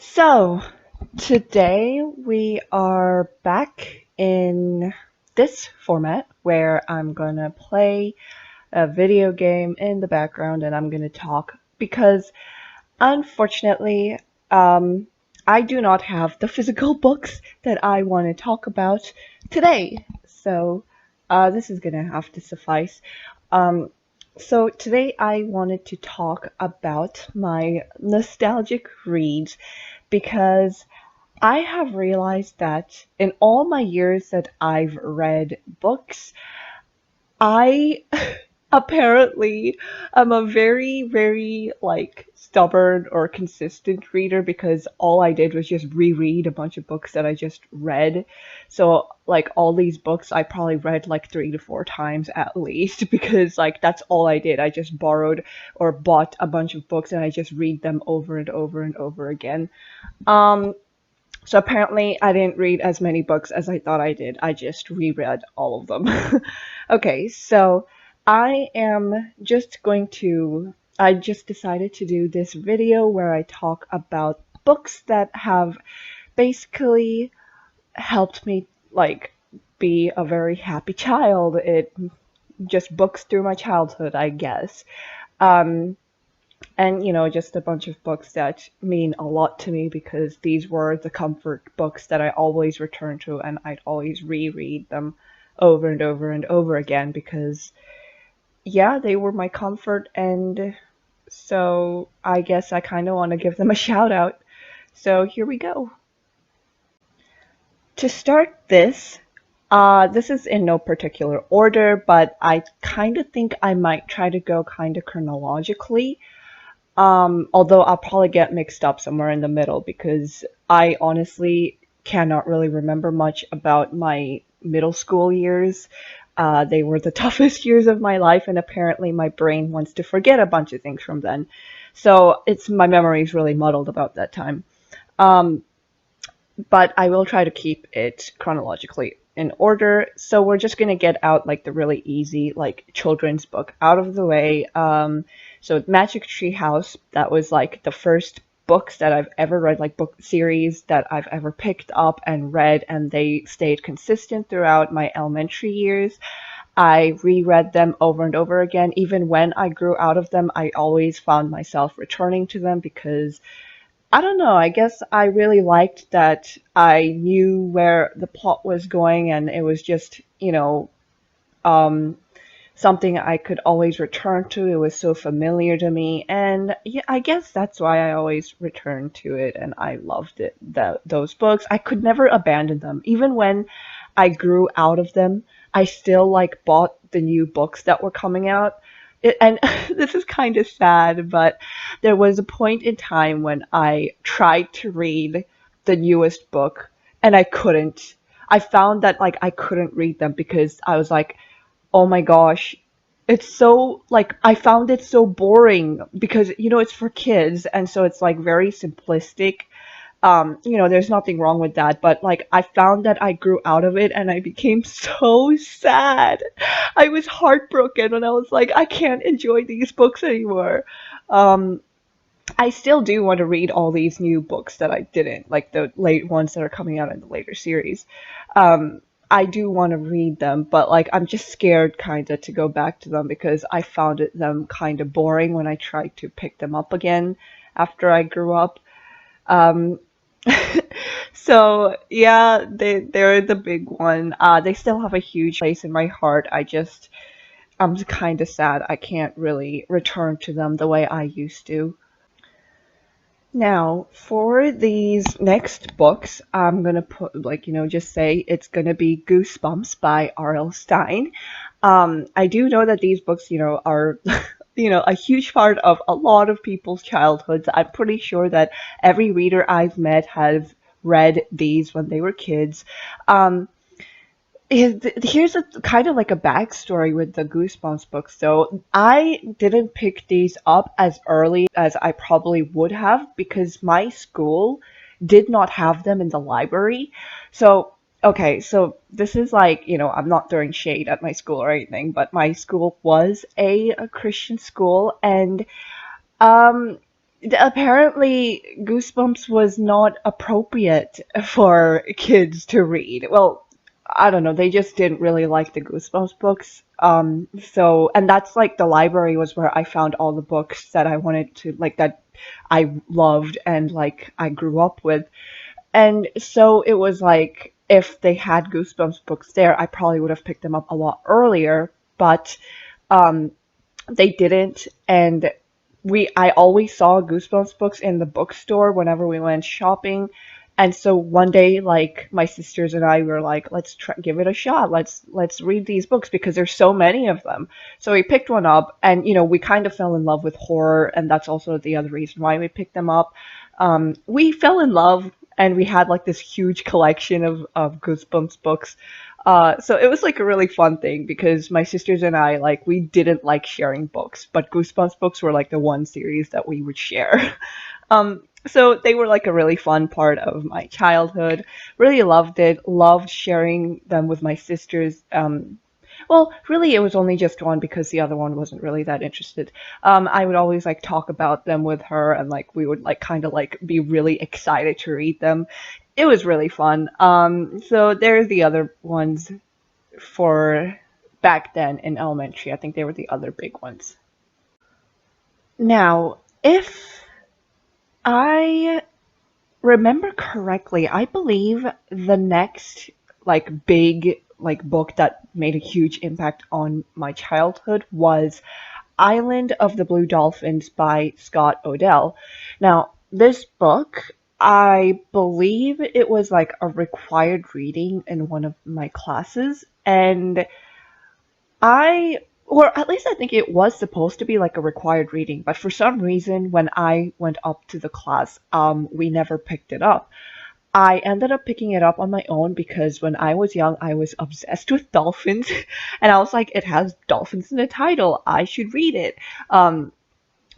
So, today we are back in this format where I'm gonna play a video game in the background and I'm gonna talk because unfortunately, um, I do not have the physical books that I want to talk about today. So, this is gonna have to suffice. Um, so today I wanted to talk about my nostalgic reads because I have realized that in all my years that I've read books, I apparently am a very, very stubborn or consistent reader because all I did was just reread a bunch of books that I just read. So all these books I probably read like 3 to 4 times at least because that's all I did. I just borrowed or bought a bunch of books and I just read them over and over and over again. Um, so apparently I didn't read as many books as I thought I did. I just reread all of them. Okay, so I just decided to do this video where I talk about books that have basically helped me be a very happy child. It just books through my childhood, I guess. Um, and just a bunch of books that mean a lot to me because these were the comfort books that I always return to and I'd always reread them over and over and over again because yeah, they were my comfort, and so I guess I kind of want to give them a shout out. So here we go. To start this is in no particular order, but I kind of think I might try to go kind of chronologically. Although I'll probably get mixed up somewhere in the middle because I honestly cannot really remember much about my middle school years. They were the toughest years of my life, and apparently my brain wants to forget a bunch of things from then. So my memory is really muddled about that time. Um, but I will try to keep it chronologically in order. So we're just gonna get out the really easy children's book out of the way. So Magic Tree House, that was the first books that I've ever read, book series that I've ever picked up and read, and they stayed consistent throughout my elementary years. I reread them over and over again. Even when I grew out of them, I always found myself returning to them because I don't know, I guess I really liked that I knew where the plot was going and it was just, um, something I could always return to. It was so familiar to me, and yeah, I guess that's why I always returned to it, and I loved it. Those books, I could never abandon them, even when I grew out of them. I still bought the new books that were coming out. And this is kind of sad, but there was a point in time when I tried to read the newest book and I couldn't. I found that I couldn't read them because I was like, oh my gosh, it's so I found it so boring because it's for kids and so it's very simplistic. There's nothing wrong with that, but I found that I grew out of it and I became so sad. I was heartbroken when I was like, I can't enjoy these books anymore. Um, I still do want to read all these new books that I didn't, like the late ones that are coming out in the later series. Um, I do want to read them, but I'm just scared kind of to go back to them because I found them kind of boring when I tried to pick them up again after I grew up. Um, so yeah, they're the big one. They still have a huge place in my heart. I'm kind of sad I can't really return to them the way I used to. Now, for these next books, I'm gonna put just say it's gonna be Goosebumps by Rl Stein. I do know that these books, are a huge part of a lot of people's childhoods. I'm pretty sure that every reader I've met has read these when they were kids. Um, Here's a kind of like a backstory with the Goosebumps books. So I didn't pick these up as early as I probably would have because my school did not have them in the library. So, okay, so this is I'm not throwing shade at my school or anything, but my school was a Christian school, and um, Apparently, Goosebumps was not appropriate for kids to read. Well, I don't know, they just didn't really like the Goosebumps books. And that's like the library was where I found all the books that I wanted to, like, that I loved and like I grew up with. And so it was like if they had Goosebumps books there, I probably would have picked them up a lot earlier, but um, they didn't. And I always saw Goosebumps books in the bookstore whenever we went shopping. And so one day, like my sisters and I were like, let's try, give it a shot. Let's read these books because there's so many of them. So we picked one up, and we kind of fell in love with horror, and that's also the other reason why we picked them up. We fell in love, and we had like this huge collection of Goosebumps books. So it was like a really fun thing because my sisters and I, like, we didn't like sharing books, but Goosebumps books were like the one series that we would share. So they were like a really fun part of my childhood. Really loved it. Loved sharing them with my sisters. Well, really, it was only just one because the other one wasn't really that interested. I would always like talk about them with her, and like we would like kind of like be really excited to read them. It was really fun. So there's the other ones for back then in elementary. I think they were the other big ones. Now, if I remember correctly, I believe the next like big like book that made a huge impact on my childhood was Island of the Blue Dolphins by Scott Odell. Now, this book, I believe it was like a required reading in one of my classes, and or at least I think it was supposed to be like a required reading, but for some reason, when I went up to the class, we never picked it up. I ended up picking it up on my own because when I was young, I was obsessed with dolphins, and I was like, it has dolphins in the title. I should read it.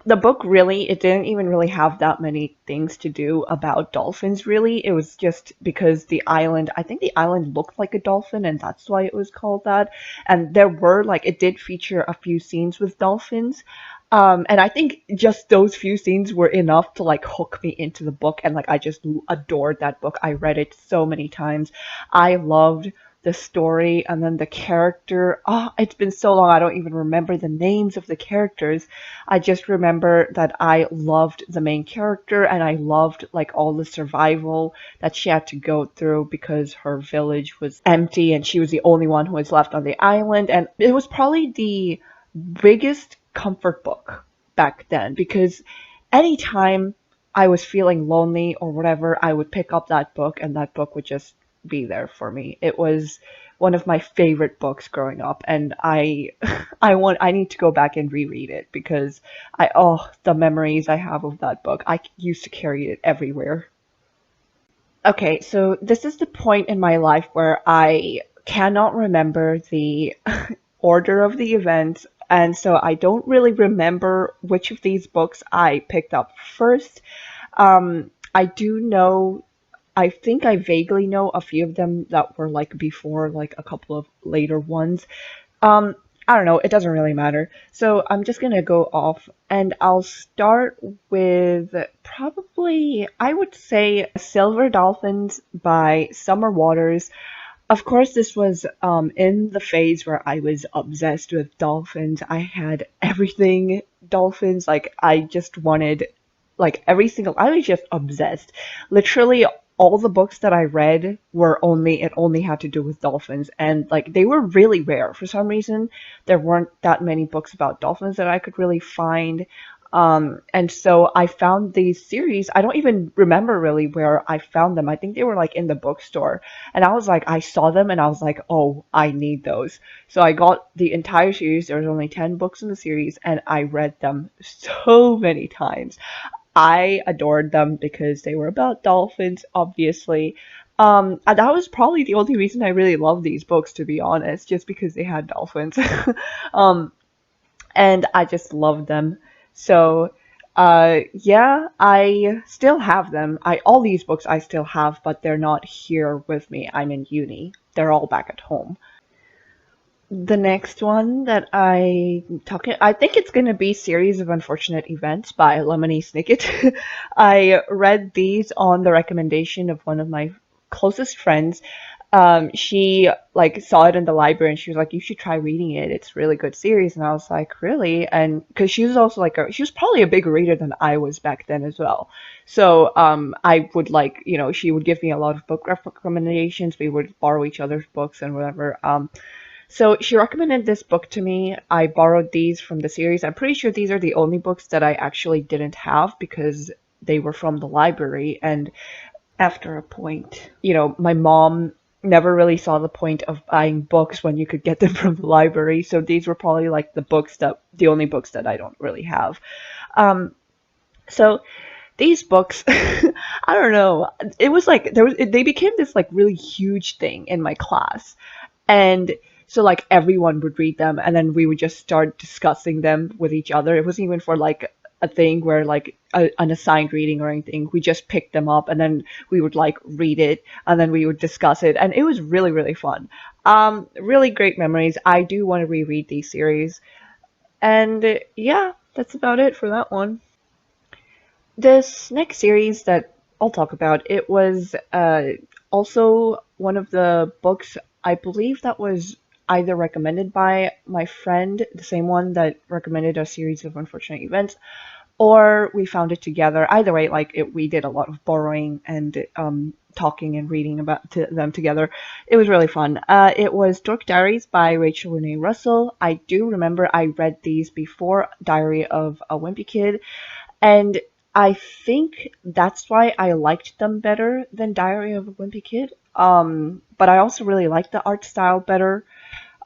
The book really, it didn't even really have that many things to do about dolphins, really. It was just because I think the island looked like a dolphin, and that's why it was called that. And there were, like, it did feature a few scenes with dolphins. And I think just those few scenes were enough to, like, hook me into the book, and, like, I just adored that book. I read it so many times. I loved the story and then the character. Oh, it's been so long, I don't even remember the names of the characters. I just remember that I loved the main character, and I loved like all the survival that she had to go through because her village was empty and she was the only one who was left on the island. And it was probably the biggest comfort book back then because anytime I was feeling lonely or whatever, I would pick up that book and that book would just be there for me. It was one of my favorite books growing up, and I need to go back and reread it because the memories I have of that book. I used to carry it everywhere. Okay, so this is the point in my life where I cannot remember the order of the events, and so I don't really remember which of these books I picked up first. I do know, I think I vaguely know a few of them that were like before, like a couple of later ones. Um, I don't know, it doesn't really matter. So I'm just gonna go off and I'll start with probably, I would say, Silver Dolphins by Summer Waters. Of course, this was in the phase where I was obsessed with dolphins. I had everything dolphins. Like, I just wanted, like, I was just obsessed. Literally, all the books that I read it only had to do with dolphins. And, like, they were really rare. For some reason, there weren't that many books about dolphins that I could really find. And so I found these series. I don't even remember really where I found them. I think they were like in the bookstore. And I was like, I saw them and I was like, oh, I need those. So I got the entire series. There was only 10 books in the series and I read them so many times. I adored them because they were about dolphins, obviously. And that was probably the only reason I really loved these books, to be honest, just because they had dolphins. um, and I just loved them. So, yeah, I still have them. All these books I still have, but they're not here with me. I'm in uni. They're all back at home. The next one that I think it's gonna be Series of Unfortunate Events by Lemony Snicket. I read these on the recommendation of one of my closest friends. She like saw it in the library and she was like, "You should try reading it. It's a really good series." And I was like, "Really?" And because she was also like she was probably a bigger reader than I was back then as well. So I would like, she would give me a lot of book recommendations. We would borrow each other's books and whatever. So she recommended this book to me. I borrowed these from the series. I'm pretty sure these are the only books that I actually didn't have because they were from the library. And after a point, my mom never really saw the point of buying books when you could get them from the library. So these were probably like the only books that I don't really have. So these books, I don't know. It was like they became this like really huge thing in my class. And so like everyone would read them and then we would just start discussing them with each other. It wasn't even for like a thing where like an assigned reading or anything. We just picked them up and then we would like read it and then we would discuss it and it was really, really fun. Really great memories. I do want to reread these series. And yeah, that's about it for that one. This next series that I'll talk about, it was also one of the books I believe that was either recommended by my friend, the same one that recommended a series of unfortunate events, or we found it together. Either way, we did a lot of borrowing and talking and reading about them together. It was really fun. It was Dork Diaries by Rachel Renee Russell. I do remember I read these before Diary of a Wimpy Kid, and I think that's why I liked them better than Diary of a Wimpy Kid. But I also really liked the art style better.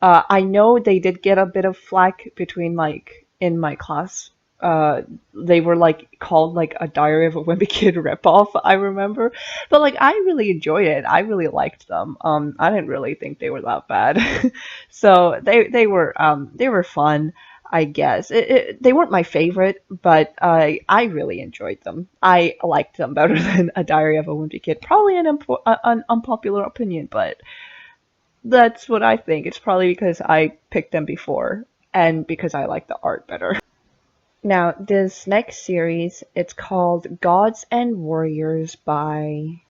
I know they did get a bit of flack between like in my class. They were like called like a Diary of a Wimpy Kid ripoff, I remember. But like I really enjoyed it. I really liked them. I didn't really think they were that bad. So they were fun. I guess they weren't my favorite, but I really enjoyed them. I liked them better than A Diary of a Wimpy Kid. Probably an unpopular opinion, but that's what I think. It's probably because I picked them before and because I like the art better. Now, this next series, it's called Gods and Warriors by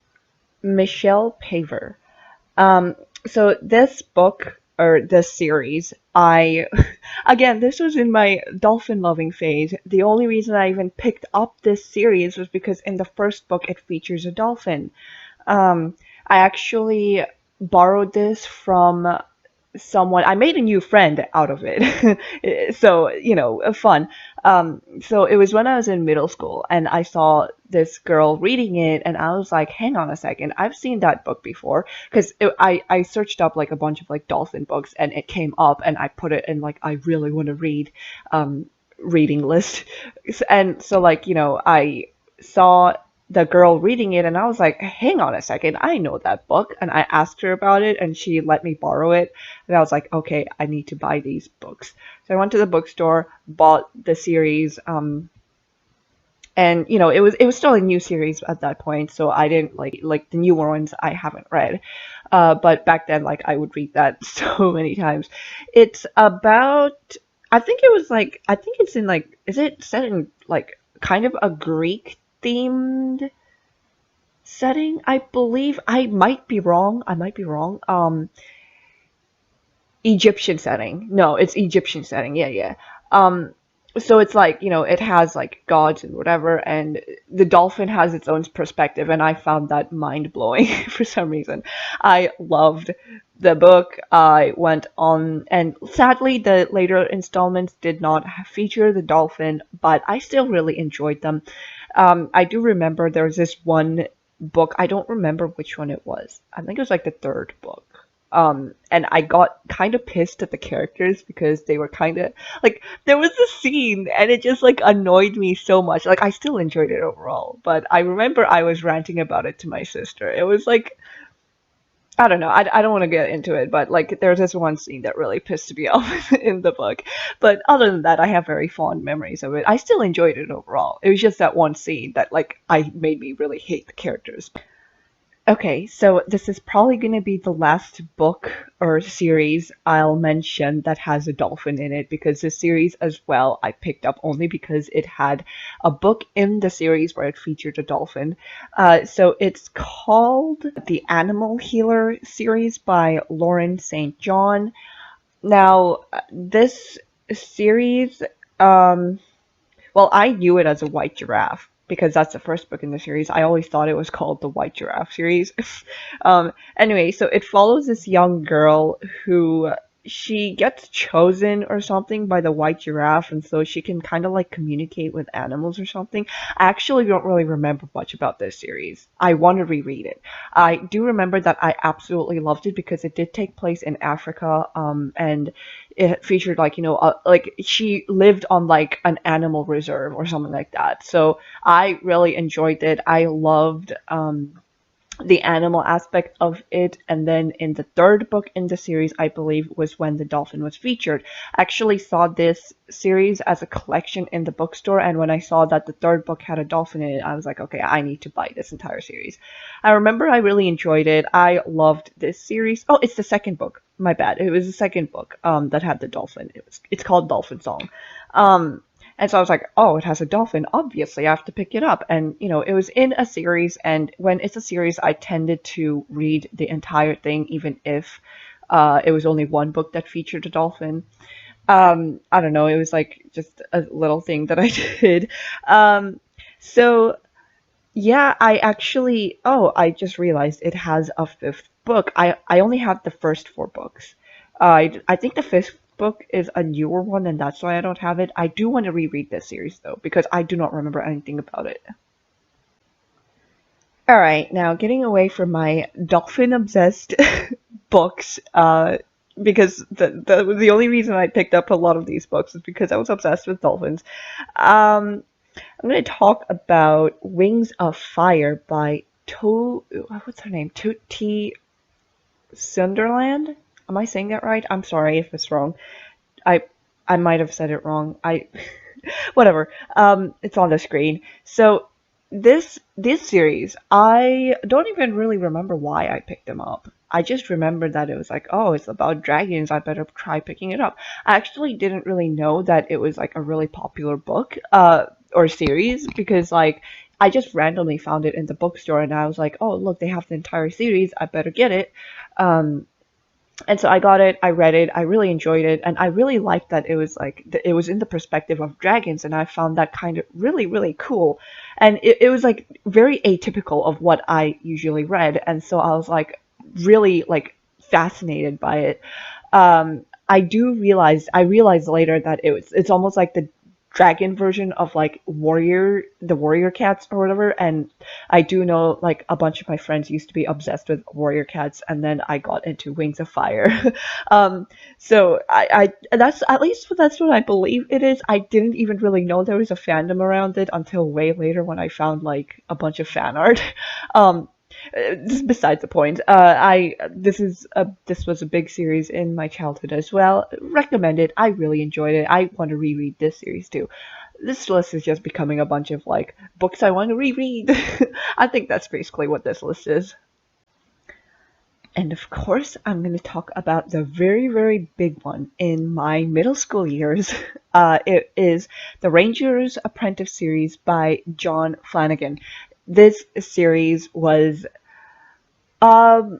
Michelle Paver. So this book or this series, again, this was in my dolphin loving phase. The only reason I even picked up this series was because in the first book it features a dolphin. I actually borrowed this from someone. I made a new friend out of it. So, fun. So it was when I was in middle school and I saw this girl reading it and I was like, hang on a second, I've seen that book before. Because I searched up like a bunch of like dolphin books and it came up and I put it in like, I really want to read reading list. And so like, I saw the girl reading it and I was like, hang on a second, I know that book. And I asked her about it and she let me borrow it. And I was like, okay, I need to buy these books. So I went to the bookstore, bought the series, and it was still a new series at that point, so I didn't like the newer ones I haven't read. But back then like I would read that so many times. It's about I think it's in like is it set in like kind of a Greek themed setting? I believe I might be wrong. Egyptian setting. No, it's Egyptian setting. Yeah, yeah. So it's like, it has like gods and whatever, and the dolphin has its own perspective, and I found that mind blowing for some reason. I loved the book. I went on, and sadly, the later installments did not feature the dolphin, but I still really enjoyed them. I do remember there was this one book, I don't remember which one it was. I think it was like the third book. And I got kind of pissed at the characters because they were kind of like there was a scene and it just like annoyed me so much. Like I still enjoyed it overall, but I remember I was ranting about it to my sister. It was like I don't know. I don't want to get into it, but like there's this one scene that really pissed me off in the book. But other than that, I have very fond memories of it. I still enjoyed it overall. It was just that one scene that like I made me really hate the characters. Okay, so this is probably going to be the last book or series I'll mention that has a dolphin in it, because this series as well I picked up only because it had a book in the series where it featured a dolphin. So it's called the Animal Healer series by Lauren St. John. Now, this series, um, well, I knew it as a white giraffe because that's the first book in the series. I always thought it was called the White Giraffe series. Anyway, so it follows this young girl who she gets chosen or something by the white giraffe, and so she can kind of like communicate with animals or something. I actually don't really remember much about this series. I want to reread it. I do remember that I absolutely loved it because it did take place in Africa, and it featured like, like she lived on like an animal reserve or something like that. So I really enjoyed it. I loved the animal aspect of it. And then in the third book in the series, I believe, was when the dolphin was featured. I actually saw this series as a collection in the bookstore, and when I saw that the third book had a dolphin in it, I was like, okay, I need to buy this entire series. I remember I really enjoyed it. I loved this series. Oh, it's the second book. My bad. It was the second book that had the dolphin. It's called Dolphin Song. Um, and so I was like, oh, it has a dolphin. Obviously, I have to pick it up. And, it was in a series. And when it's a series, I tended to read the entire thing, even if it was only one book that featured a dolphin. I don't know. It was like just a little thing that I did. So, yeah, I just realized it has a fifth book. I only have the first four books. I think the fifth book is a newer one, and that's why I don't have it. I do want to reread this series, though, because I do not remember anything about it. All right, now getting away from my dolphin-obsessed books, because the only reason I picked up a lot of these books is because I was obsessed with dolphins. Um, I'm going to talk about Wings of Fire by what's her name? T. Sunderland? Am I saying that right? I'm sorry if it's wrong. I I might have said it wrong. Whatever. It's on the screen. So this series, I don't even really remember why I picked them up. I just remember that it was like, oh, it's about dragons. I better try picking it up. I actually didn't really know that it was like a really popular book, or series, because like I just randomly found it in the bookstore and I was like, oh, look, they have the entire series. I better get it. Um, and so I got it, I read it, I really enjoyed it, and I really liked that it was like it was in the perspective of dragons, and I found that kind of really, really cool. And it was like very atypical of what I usually read, and so I was like really like fascinated by it. I realized later that it's almost like the dragon version of like the warrior cats or whatever. And I do know like a bunch of my friends used to be obsessed with warrior cats, and then I got into Wings of Fire. um so that's at least that's what I believe it is. I didn't even really know there was a fandom around it until way later when I found like a bunch of fan art. um this is besides the point. I this was a big series in my childhood as well. Recommend it. I really enjoyed it. I want to reread this series too. This list is just becoming a bunch of like books I want to reread. I think that's basically what this list is. And of course, I'm going to talk about the very, very big one in my middle school years. It is the Ranger's Apprentice series by John Flanagan. This series was I'm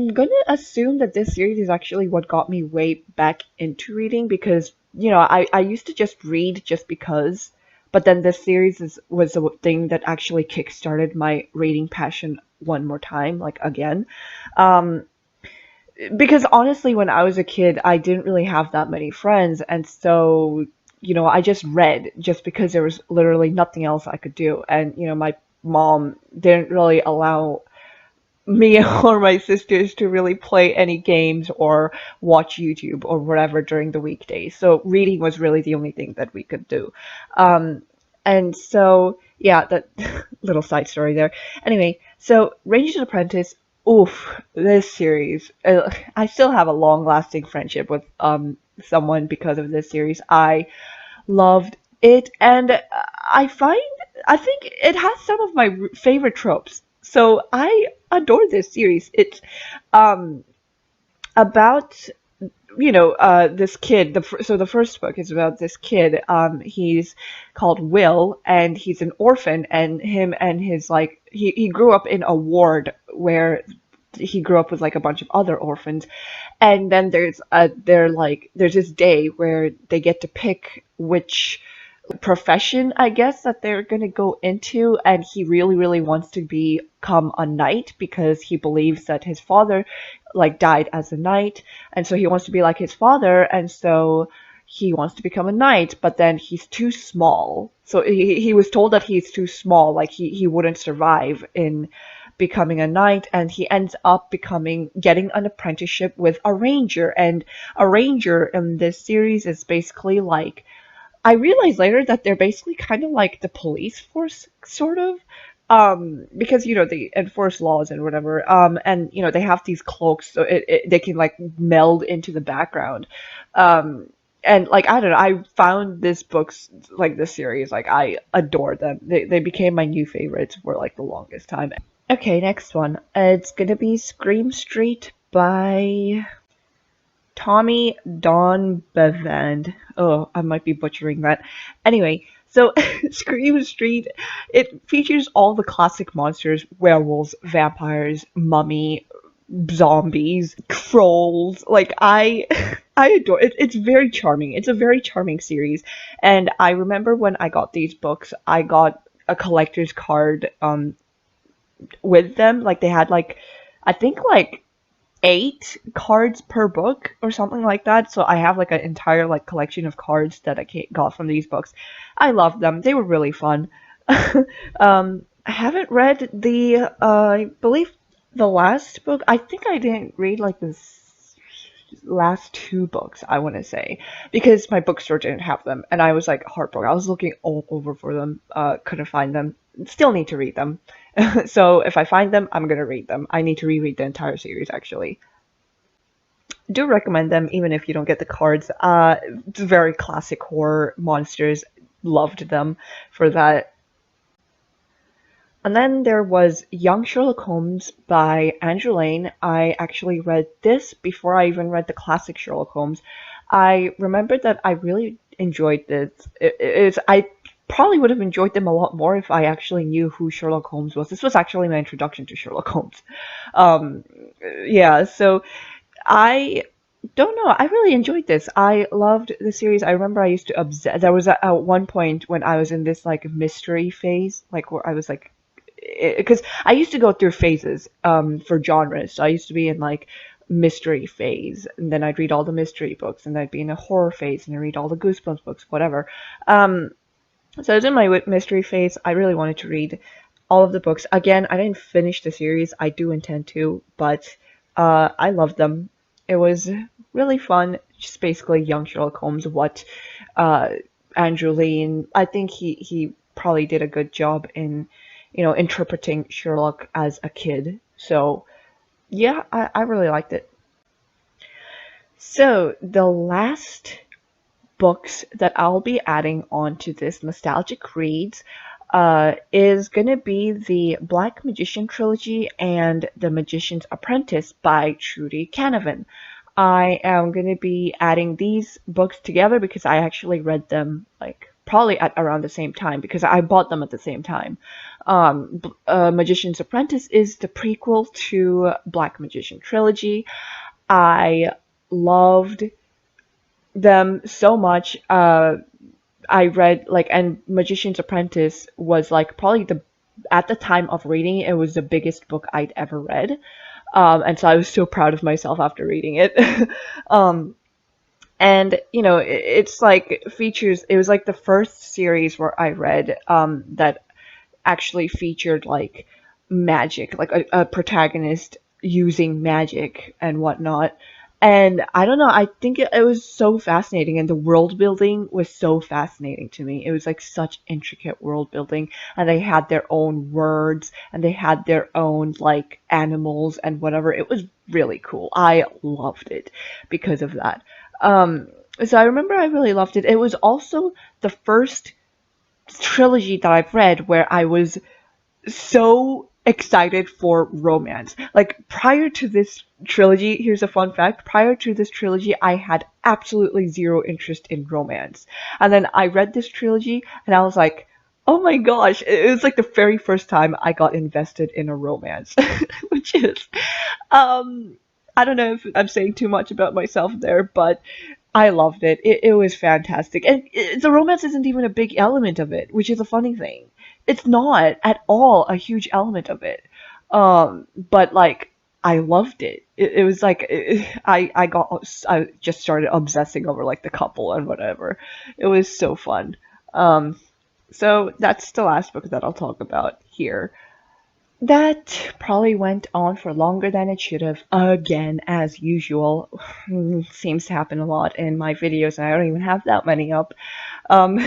gonna assume that this series is actually what got me way back into reading, because, I used to just read just because, but then this series was the thing that actually kickstarted my reading passion one more time, like again. Um, because honestly, when I was a kid, I didn't really have that many friends, and so, I just read just because there was literally nothing else I could do. And, my mom didn't really allow me or my sisters to really play any games or watch YouTube or whatever during the weekdays. So reading was really the only thing that we could do. Um, and so, yeah, that little side story there. Anyway, so Ranger's Apprentice, oof, this series. I still have a long-lasting friendship with someone because of this series. I loved it, and I think it has some of my favorite tropes. So I adore this series. It's um about this kid. So the first book is about this kid. He's called Will, and he's an orphan, and him and his like he grew up in a ward where he grew up with like a bunch of other orphans, and then there's this day where they get to pick which profession, I guess, that they're gonna go into, and he really, really wants to become a knight because he believes that his father like died as a knight, and so he wants to be like his father, and so he wants to become a knight, but then he's too small. So he was told that he's too small, like he wouldn't survive in becoming a knight, and he ends up getting an apprenticeship with a ranger, and a ranger in this series is basically like, I realized later that they're basically kind of like the police force, sort of. Because they enforce laws and whatever. And they have these cloaks, so they can like meld into the background. And like I don't know, I found this series, like I adore them. They became my new favorites for like the longest time. Okay, next one. It's gonna be Scream Street by Tommy Don Bevand. Oh, I might be butchering that. Anyway, so Scream Street, it features all the classic monsters: werewolves, vampires, mummy, zombies, trolls. Like I adore it. It's very charming. It's a very charming series. And I remember when I got these books, I got a collector's card with them. Like they had like, I think like 8 cards per book or something like that. So I have like an entire like collection of cards that I got from these books. I love them. They were really fun. I haven't read I believe the last book. I think I didn't read like this last 2 books, I want to say, because my bookstore didn't have them, and I was like heartbroken. I was looking all over for them, couldn't find them. Still need to read them. So if I find them, I'm gonna read them. I need to reread the entire series, actually. Do recommend them, even if you don't get the cards. It's very classic horror monsters. Loved them for that. And then there was Young Sherlock Holmes by Andrew Lane. I actually read this before I even read the classic Sherlock Holmes. I remembered that I really enjoyed this. I probably would have enjoyed them a lot more if I actually knew who Sherlock Holmes was. This was actually my introduction to Sherlock Holmes. Yeah, so I don't know. I really enjoyed this. I loved the series. I remember I used to obsess. There was at one point when I was in this like mystery phase, like where I was like, because I used to go through phases for genres. So I used to be in like mystery phase, and then I'd read all the mystery books, and I'd be in a horror phase, and I read all the Goosebumps books, whatever. So I was in my mystery phase. I really wanted to read all of the books. Again, I didn't finish the series. I do intend to, but I loved them. It was really fun. Just basically young Sherlock Holmes. What Andrew Lane, I think he probably did a good job in, interpreting Sherlock as a kid. So yeah, I really liked it. So the last books that I'll be adding onto this nostalgic reads is going to be the Black Magician Trilogy and The Magician's Apprentice by Trudy Canavan. I am going to be adding these books together because I actually read them like probably at around the same time, because I bought them at the same time. Magician's Apprentice is the prequel to Black Magician Trilogy. I loved them so much. I read and Magician's Apprentice was like probably at the time of reading it, it was the biggest book I'd ever read. And so I was so proud of myself after reading it. And it's like it was like the first series where I read that actually featured like magic, like a protagonist using magic and whatnot. And I don't know, I think it was so fascinating, and the world building was so fascinating to me. It was like such intricate world building, and they had their own words, and they had their own like animals and whatever. It was really cool. I loved it because of that. So I remember I really loved it. It was also the first trilogy that I've read where I was so excited for romance. Like prior to this trilogy, here's a fun fact, prior to this trilogy, I had absolutely zero interest in romance. And then I read this trilogy and I was like, oh my gosh, it was like the very first time I got invested in a romance, which is, um, I don't know if I'm saying too much about myself there, but I loved it. It was fantastic. And the romance isn't even a big element of it, which is a funny thing. It's not at all a huge element of it. But like, I loved it. It was like, I just started obsessing over like the couple and whatever. It was so fun. Um, so that's the last book that I'll talk about here. That probably went on for longer than it should have, again, as usual. Seems to happen a lot in my videos, and I don't even have that many up. Um,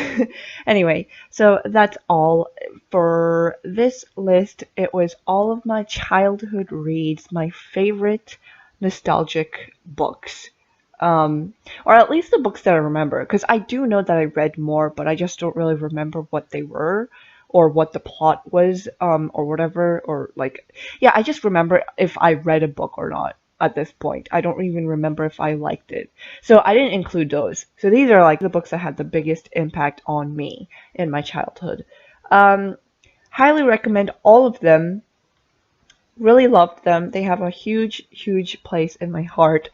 anyway, so that's all for this list. It was all of my childhood reads, my favorite nostalgic books. Or at least the books that I remember, because I do know that I read more, but I just don't really remember what they were or what the plot was, or whatever, or like, yeah, I just remember if I read a book or not at this point. I don't even remember if I liked it. So I didn't include those. So these are like the books that had the biggest impact on me in my childhood. Um, Highly recommend all of them. Really loved them. They have a huge, huge place in my heart.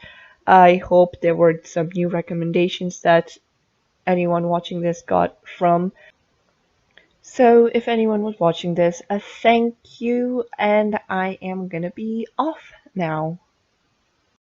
I hope there were some new recommendations that anyone watching this got from. So if anyone was watching this, thank you, and I am gonna be off now.